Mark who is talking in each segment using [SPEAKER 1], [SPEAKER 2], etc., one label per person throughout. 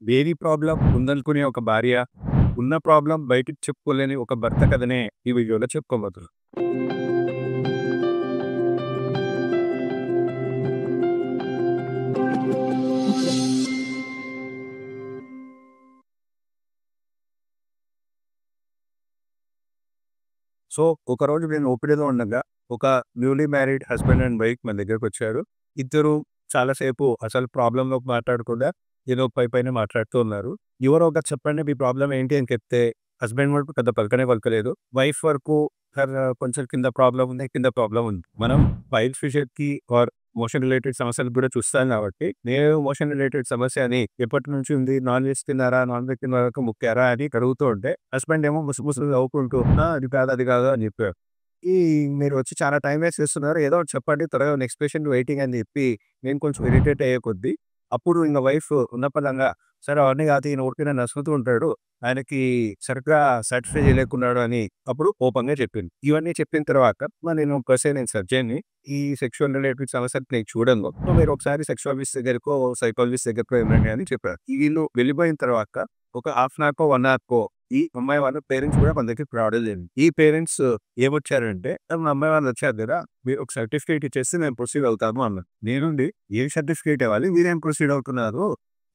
[SPEAKER 1] లేని ప్రాబ్లమ్ ఉందనుకునే ఒక భార్య, ఉన్న ప్రాబ్లమ్ బయటికి చెప్పుకోలేని ఒక భర్త కథనే ఈ వీడియోలో చెప్పుకోబోతున్నాం. సో, ఒకరోజు నేను ఓపీడీలో ఉండగా ఒక newly married husband and wife మన దగ్గరకొచ్చారు. ఇద్దరు చాలా సేపు అసలు ప్రాబ్లమ్‌లోకి మాట్లాడకుండా ఏదో పైపైనే మాట్లాడుతూ ఉన్నారు. ఎవరో ఒకరు చెప్పండి మీ ప్రాబ్లమ్ ఏంటి అని చెప్తే హస్బెండ్ వరకు పెద్ద పలకనే పలకలేదు. వైఫ్ వరకు కొంచెం కింద ప్రాబ్లమ్ ఉంది, కింద ప్రాబ్లమ్ ఉంది. మనం వైఫ్ విషయంకి ఆర్ మోషన్ రిలేటెడ్ సమస్యలు కూడా చూస్తాం కాబట్టి, నేను మోషన్ రిలేటెడ్ సమస్య అని ఎప్పటి నుంచి ఉంది? నాన్ వెజ్ తిన్నారా? నాన్ వెజ్ తిన్న వరకు ముక్కారా? అని అడుగుతూ ఉంటే హస్బెండ్ ఏమో ముసుముసులు నవ్వుకుంటూ అది కాదు, అది కాదు అని చెప్పారు. ఈ మీరు వచ్చి చాలా టైం వేస్ట్ చేస్తున్నారు. ఏదో ఒకటి చెప్పండి త్వరగా నెక్స్ట్ పేషెంట్ వెయిటింగ్ అని చెప్పి నేను కొంచెం ఇరిటేట్ అయ్యే కొద్దీ అప్పుడు ఇంక వైఫ్ ఉన్న పలంగా సరే అవన్నీ కాదు ఈయన ఊరికనే నసుగుతూ ఉంటాడు. ఆయనకి సరిగ్గా సాటిస్ఫై చేయలేకున్నాడు అని అప్పుడు ఓపెన్‌గా చెప్పింది. ఇవన్నీ చెప్పిన తర్వాత నేను నేను సర్జన్‌ని. ఈ సెక్షువల్ రిలేటెడ్ సమస్యలు నేను చూడను. సో, మీరు ఒకసారి సెక్షాలజిస్ట్ దగ్గరకో, సైకాలజిస్ట్ దగ్గరకో వెళ్ళండి అని చెప్పారు. వీళ్ళు వెళ్ళిపోయిన తర్వాత ఒక హాఫ్ అన్ అవర్‌కో, 1 అవర్‌కో ఈ అమ్మాయి వాళ్ళ పేరెంట్స్ కూడా మన దగ్గరికి రావడం జరిగింది. ఈ పేరెంట్స్ ఏమొచ్చారంటే, మా అమ్మాయి వాళ్ళు వచ్చారు కదా! మీరు ఒక సర్టిఫికేట్ ఇచ్చేస్తే నేను ప్రొసీడ్ అవుతాను అన్నారు. నేనుండి ఏం సర్టిఫికేట్ ఇవ్వాలి? మీరేం ప్రొసీడ్ అవుతున్నారు?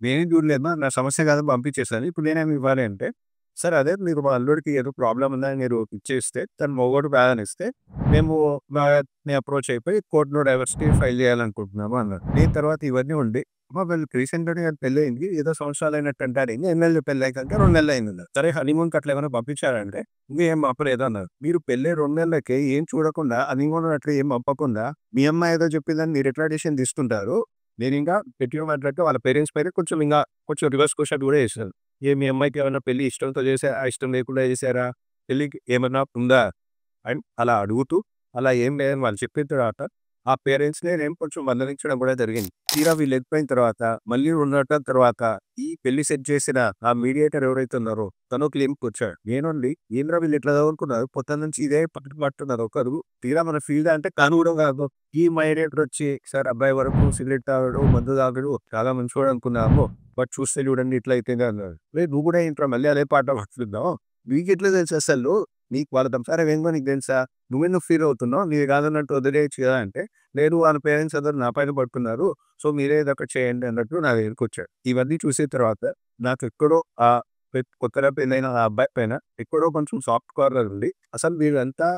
[SPEAKER 1] నేనేం చూడలేదమ్మా. నా సమస్య కాదని పంపించేసాను. ఇప్పుడు నేనేమి ఇవ్వాలి అంటే, సరే అదే మీరు మా అల్లుడికి ఏదో ప్రాబ్లమ్ ఉందని మీరు ఇచ్చేస్తే, తను మొగోడు కాదనిస్తే, మేము బాగానే అప్రోచ్ అయిపోయి కోర్ట్‌లో డైవర్స్‌కి ఫైల్ చేయాలనుకుంటున్నాము అన్నారు. దీని తర్వాత ఇవన్నీ ఉండి, అమ్మ వీళ్ళకి రీసెంట్‌గానే పెళ్లయింది. ఏదో సంవత్సరాలైనట్టు అంటారు. ఎన్ని పెళ్లయికంటే 2 నెలలయిందన్నారు. సరే హనీమూన్‌కి అట్లా ఏమైనా పంపించారంటే, ఇంకేం పంపలేదు అన్నారు. మీరు పెళ్లై 2 నెలలకే ఏం చూడకుండా హనీమూన్ అట్లా ఏం పంపకుండా, మీ అమ్మాయి ఏదో చెప్పిందని మీరు ఎట్లా డెసిషన్ తీసుకుంటారు? నేనింకా గట్టిగా మాట్లాడితే వాళ్ళ పేరెంట్స్ పైన కొంచెం రివర్స్ క్వెషన్ కూడా చేశాను. మీ అమ్మాయికి ఏమన్నా పెళ్లి ఇష్టంతో చేసారా? ఇష్టం లేకుండా చేసారా? పెళ్ళికి ఏమన్నా ఉందా? అండ్ అలా అడుగుతూ, అలా ఏం లేదని వాళ్ళు చెప్పిన తర్వాత, ఆ పేరెంట్స్‌ని నేను కొంచెం మందలించడం కూడా జరిగింది. తీరా వీళ్ళు వెళ్ళిపోయిన తర్వాత, మళ్ళీ 2 నెలల తర్వాత ఈ పెళ్లి సెట్ చేసిన ఆ మీడియేటర్ ఎవరైతే ఉన్నారో, తను క్లెయిమ్‌కొచ్చాడు. నేనుండి ఏందిరా వీళ్ళు ఇట్లా చదువుకున్నారు, పొద్దున్నుంచి ఇదే పట్టుతున్నారు ఒకరు. తీరా మన ఫీల్డ్ అంటే తను కూడా కాదు. ఈ మీడియేటర్ వచ్చి, "సార్ అబ్బాయి వరకు సిగరెట్ తాగడు, మందు తాగడు, చాలా మంచోడు అనుకున్నాము. బట్ చూస్తే చూడండి ఇట్లా అయితేనే" అన్నారు. "రేయ్ నువ్వు కూడా ఏంట్రా మళ్ళీ అదే పాట పడుతున్నావు? నీకెట్లా తెలుసు అసలు? నీకు వాళ్ళ సంసారం ఏందో నీకు తెలుసా? నువ్వెందుకు ఫీల్ అవుతున్నావు? నీది కాదన్నట్టు వదిలేయొచ్చు కదా" అంటే, లేదు వాళ్ళ పేరెంట్స్ అందరూ నా పైన పడుతున్నారు. సో, మీరే ఏదో ఒకటి చేయండి అన్నట్టు నా దగ్గరికొచ్చాడు. ఇవన్నీ చూసిన తర్వాత నాకెక్కడో కొత్తగా పెళ్ళైన ఆ అబ్బాయి పైన ఎక్కడో కొంచెం సాఫ్ట్ కార్నర్ ఉంది. అసలు వీళ్ళంతా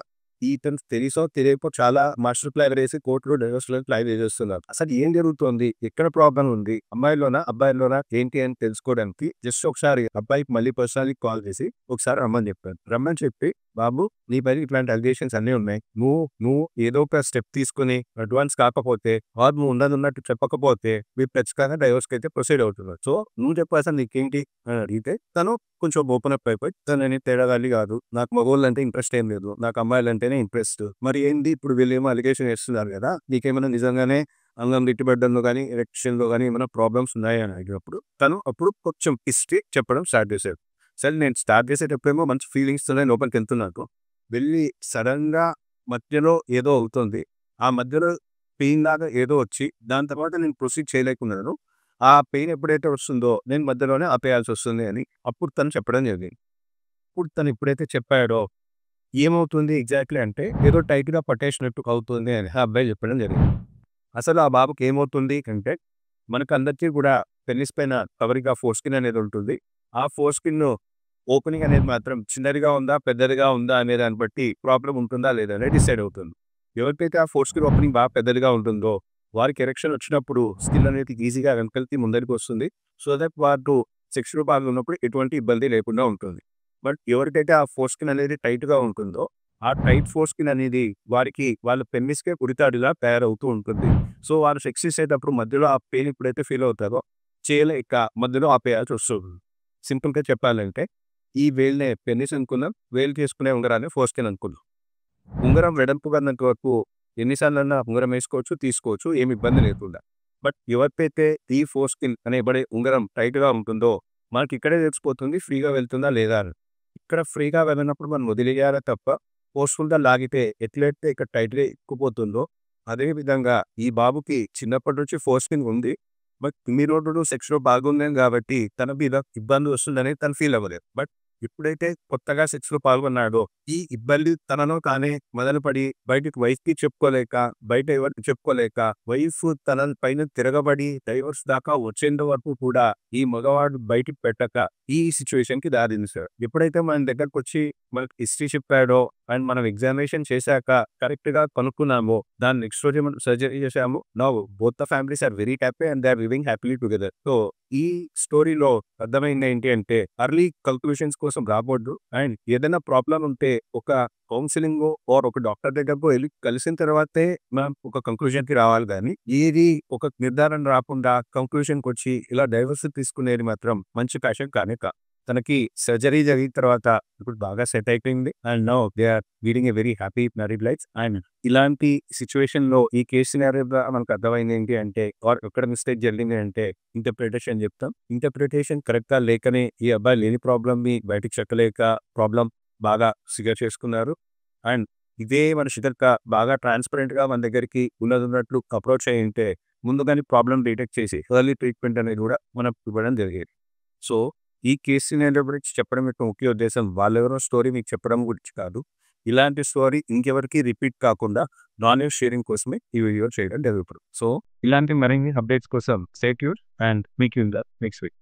[SPEAKER 1] ఇతను తెలుసో తెలియకో చాలా మాస్టర్ ప్లాన్ వేసి కోర్ట్‌లో డైవర్స్‌లో ప్లాన్ చేసేస్తున్నారు. అసలు ఏం జరుగుతోంది? ఎక్కడ ప్రాబ్లమ్ ఉంది? అమ్మాయిలోనా? అబ్బాయిలోనా? ఏంటి అని తెలుసుకోవడానికి జస్ట్ ఒకసారి అబ్బాయికి మళ్ళీ పర్సనల్లీ కాల్ చేసి ఒకసారి రమ్మని చెప్పాను. రమ్మని చెప్పి, "బాబు నీ పైన ఇట్లాంటి అలిగేషన్స్ అన్నీ ఉన్నాయి. నువ్వు నువ్వు ఏదో ఒక స్టెప్ తీసుకొని అడ్వాన్స్ కాకపోతే ఆర్ నువ్వు ఉన్నదున్నట్టు చెప్పకపోతే మీరు ఖచ్చితంగా డైవర్స్‌కైతే ప్రొసీడ్ అవుతున్నారు. సో, నువ్వు చెప్పు అసలు నీకేంటి?" అని అడిగితే తను కొంచెం ఓపెన్ అప్ అయిపోయి, "తనేమి తేడాగాలి కాదు. నాకు మగోళ్ళంటే ఇంట్రెస్ట్ ఏం లేదు. నాకు అమ్మాయిలంటేనే ఇంట్రెస్ట్. మరి ఏంది ఇప్పుడు వీళ్ళేమో అలిగేషన్ ఏస్తున్నారు కదా! నీకేమైనా నిజంగానే అంగం లిట్టిపడడంలో గాని, ఎరెక్షన్‌లో గాని ఏమైనా ప్రాబ్లమ్స్ ఉన్నాయా?" అని అడిగినప్పుడు తను అప్పుడు కొంచెం హిస్టరీ చెప్పడం స్టార్ట్ చేశారు. సరే నేను స్టార్ట్ చేసేటప్పుడేమో మంచి ఫీలింగ్స్‌తోనే లోపలికెళ్తున్నాను. వెళ్ళి సడెన్‌గా మధ్యలో ఏదో అవుతుంది. ఆ మధ్యలో పెయిన్ లాగా ఏదో వచ్చి దాని తర్వాత నేను ప్రొసీడ్ చేయలేకున్నాను. ఆ పెయిన్ ఎప్పుడైతే వస్తుందో నేను మధ్యలోనే ఆపేయాల్సొస్తుంది అని అప్పుడు తను చెప్పడం జరిగింది. ఇప్పుడు తను ఎప్పుడైతే చెప్పాడో ఏమవుతుంది ఎగ్జాక్ట్‌లీ అంటే ఏదో టైట్‌గా పట్టేసినట్టు అవుతుంది అని ఆ అబ్బాయి చెప్పడం జరిగింది. అసలు ఆ బాబుకి ఏమవుతుంది అంటే మనకందరికీ కూడా పెనిస్ పైన కవరింగ్ ఫోర్ స్కిన్ అనేది ఉంటుంది. ఆ ఫోర్ స్కిన్ ఓపెనింగ్ అనేది మాత్రం చిన్నదిగా ఉందా? పెద్దదిగా ఉందా? అనే దాన్ని బట్టి ప్రాబ్లమ్ ఉంటుందా? లేదా? అనేది డిసైడ్ అవుతుంది. ఎవరికైతే ఆ ఫోర్ స్కిన్ ఓపెనింగ్ బాగా పెద్దదిగా ఉంటుందో వారికి ఎరెక్షన్ వచ్చినప్పుడు స్కిన్ అనేది ఈజీగా వెనకాలకి ముందరికి వస్తుంది. సో దట్ వాళ్ళు సెక్షువల్ భాగంలో ఉన్నప్పుడు ఎటువంటి ఇబ్బంది లేకుండా ఉంటుంది. బట్ ఎవరికైతే ఆ ఫోర్ స్కిన్ అనేది టైట్‌గా ఉంటుందో ఆ టైట్ ఫోర్ స్కిన్ అనేది వారికి వాళ్ళ పెనిస్‌కే ఉరితాడులా తయారవుతూ ఉంటుంది. సో, వారు సెక్స్ చేసేటప్పుడు మధ్యలో ఆ పెయిన్ ఎప్పుడైతే ఫీల్ అవుతారో చేయలేక మధ్యలో ఆపేయాల్సొస్తుంది. సింపుల్‌గా చెప్పాలంటే ఈ వేలునే పెనిస్ అనుకుందాం. వేలు చేసుకునే ఉంగరాన్ని ఫోర్ స్కిన్ అనుకుందాం. ఉంగరం వెడల్పుగా ఉన్నంత వరకు ఎన్ని సార్లన్నా ఉంగరం వేసుకోవచ్చు, తీసుకోవచ్చు. ఏమి ఇబ్బంది లేకుండా. బట్ ఎవరికైతే ఈ ఫోర్ స్కిన్ అనేబడే ఉంగరం టైట్‌గా ఉంటుందో మనకి ఇక్కడే తెలిసిపోతుంది ఫ్రీగా వెళ్తుందా లేదా అని. ఇక్కడ ఫ్రీగా వెళ్ళినప్పుడు మనం వదిలేయాలే తప్ప ఫోర్స్‌ఫుల్‌గా లాగితే ఎట్లయితే ఇక్కడ టైట్‌గా ఇరుక్కుపోతుందో అదే విధంగా ఈ బాబుకి చిన్నప్పటి నుంచి ఫోర్ స్కిన్ ఉంది. బట్ ఇన్ని రోజులు సెక్స్‌లో పాల్గొనలేదు కాబట్టి తన మీద ఇబ్బంది వస్తుందని తను ఫీల్ అవ్వలేదు. బట్ ఎప్పుడైతే కొత్తగా సెక్స్‌లో పాల్గొన్నాడో, ఈ ఇబ్బంది తనలో తానే మొదలుపడి బయటికి వైఫ్‌కి చెప్పుకోలేక, బయట ఎవరికీ చెప్పుకోలేక, వైఫ్ తన పైన తిరగబడి డైవోర్స్ దాకా వచ్చేంత వరకు కూడా ఈ మగవాడు బయటికి పెట్టక ఈ సిట్యుయేషన్‌కి దారితీశాడు. ఎప్పుడైతే మన దగ్గరకొచ్చి మనకు హిస్టరీ చెప్పాడో అండ్ మనం ఎగ్జామినేషన్ చేశాక కరెక్ట్‌గా కనుక్కున్నామో, దాని నెక్స్ట్ రోజే మనం సర్జరీ చేశాము. Now both the families are very happy and they are living happily together. So, ఈ స్టోరీలో అర్థమైంది ఏంటి అంటే అర్లీ కన్క్లూషన్స్ కోసం రావద్దు. అండ్ ఏదైనా ప్రాబ్లమ్ ఉంటే ఒక కౌన్సిలింగో ఆర్ ఒక డాక్టర్ దగ్గరకో వెళ్లి కలిసిన తర్వాతే మనం ఒక కంక్లూజన్‌కి రావాలి గానీ, ఏది ఒక నిర్ధారణ రాకుండా కంక్లూజన్‌కొచ్చి ఇలా డైవోర్స్ తీసుకునేది మాత్రం మంచి ప్యాషన్ కానే కాదు. తనకి సర్జరీ జరిగిన తర్వాత ఇప్పుడు బాగా సెట్ అయిపోయింది. And now they are leading a very happy married life. And ఇలాంటి సిట్యుయేషన్‌లో ఈ కేస్ సినారియోగా మనకు అర్థమైంది ఏంటి అంటే ఆర్ ఎక్కడ మిస్టేక్ జరిగింది అంటే ఇంటర్ప్రిటేషన్ చెప్తాం. ఇంటర్ప్రిటేషన్ కరెక్ట్‌గా లేకనే ఈ అబ్బాయి లేని ప్రాబ్లమ్‌ని బయటికి చెప్పలేక ప్రాబ్లమ్ బాగా సివియర్ చేసుకున్నారు. అండ్ ఇదే మనిషి గనుక బాగా ట్రాన్స్‌పరెంట్‌గా మన దగ్గరికి ఉన్నదున్నట్లు అప్రోచ్ అయ్యుంటే ముందుగానే ప్రాబ్లమ్ డిటెక్ట్ చేసి ఎర్లీ ట్రీట్మెంట్ అనేది కూడా మనం ఇవ్వడం జరిగేది. సో, ఈ కేస్ సినారియో గురించి చెప్పడం యొక్క ముఖ్య ఉద్దేశం వాళ్ళెవరో స్టోరీ మీకు చెప్పడం గురించి కాదు. ఇలాంటి స్టోరీ ఇంకెవరికీ రిపీట్ కాకుండా నాలెడ్జ్ షేరింగ్ కోసమే ఈ వీడియో చేయడం జరుగుతుంది. సో, ఇలాంటి మరిన్ని అప్డేట్స్ కోసం stay tuned and meet you in the next week.